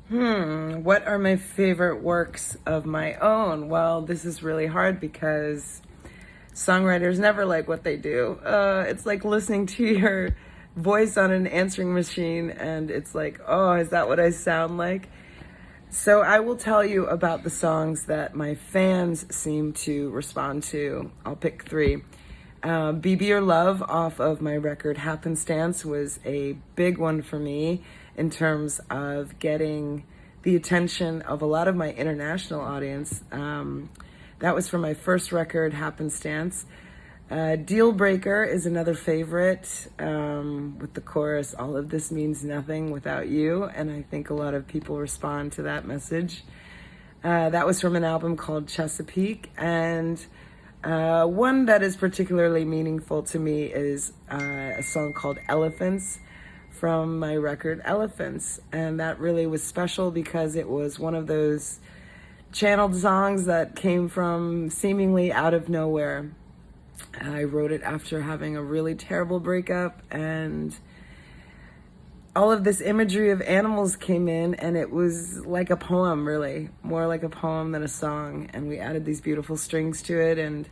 What are my favorite works of my own? Well, this is really hard because songwriters never like what they do. It's like listening to your voice on an answering machine, and it's like, oh, is that what I sound like? So I will tell you about the songs that my fans seem to respond to. I'll pick three. Be Your Love off of my record Happenstance was a big one for me in terms of getting the attention of a lot of my international audience. That was from my first record, Happenstance. Deal Breaker is another favorite, with the chorus, all of this means nothing without you, and I think a lot of people respond to that message. That was from an album called Chesapeake, and one that is particularly meaningful to me is a song called Elephants from my record Elephants, and that really was special because it was one of those channeled songs that came from seemingly out of nowhere. I wrote it after having a really terrible breakup, and all of this imagery of animals came in, and it was like a poem, really, more like a poem than a song, and we added these beautiful strings to it, and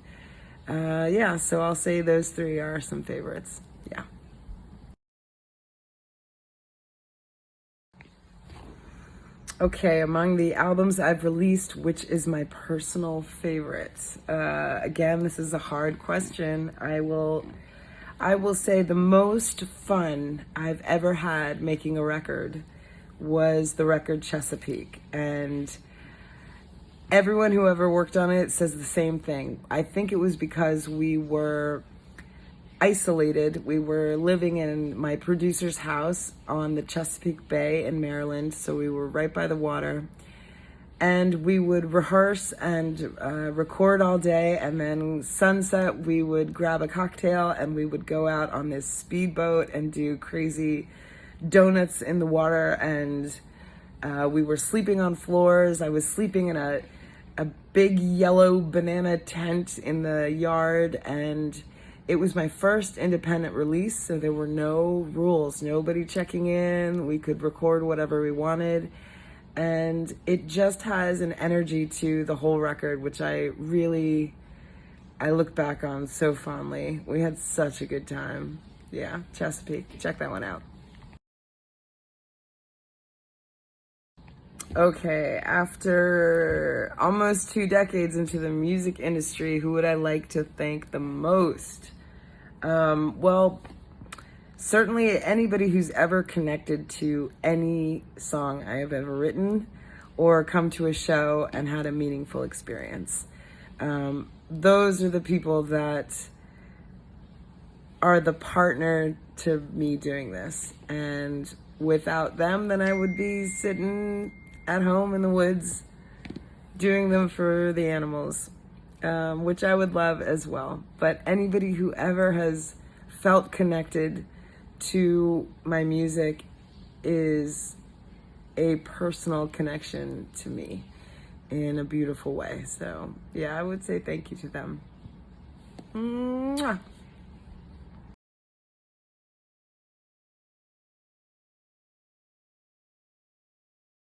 yeah, so I'll say those three are some favorites. Yeah. Okay, among the albums I've released, which is my personal favorite? Again, this is a hard question. I will say the most fun I've ever had making a record was the record Chesapeake, and everyone who ever worked on it says the same thing. I think it was because we were isolated. We were living in my producer's house on the Chesapeake Bay in Maryland, so we were right by the water. And we would rehearse and record all day, and then sunset we would grab a cocktail and we would go out on this speedboat and do crazy donuts in the water, and we were sleeping on floors. I was sleeping in a big yellow banana tent in the yard, and it was my first independent release, so there were no rules, nobody checking in. We could record whatever we wanted. And it just has an energy to the whole record, which I look back on so fondly. We had such a good time. Yeah, Chesapeake, check that one out. Okay, after almost 2 decades into the music industry, who would I like to thank the most? Well, certainly anybody who's ever connected to any song I have ever written or come to a show and had a meaningful experience. Those are the people that are the partner to me doing this. And without them, then I would be sitting at home in the woods doing them for the animals, which I would love as well. But anybody who ever has felt connected to my music is a personal connection to me in a beautiful way. So yeah, I would say thank you to them. Mwah.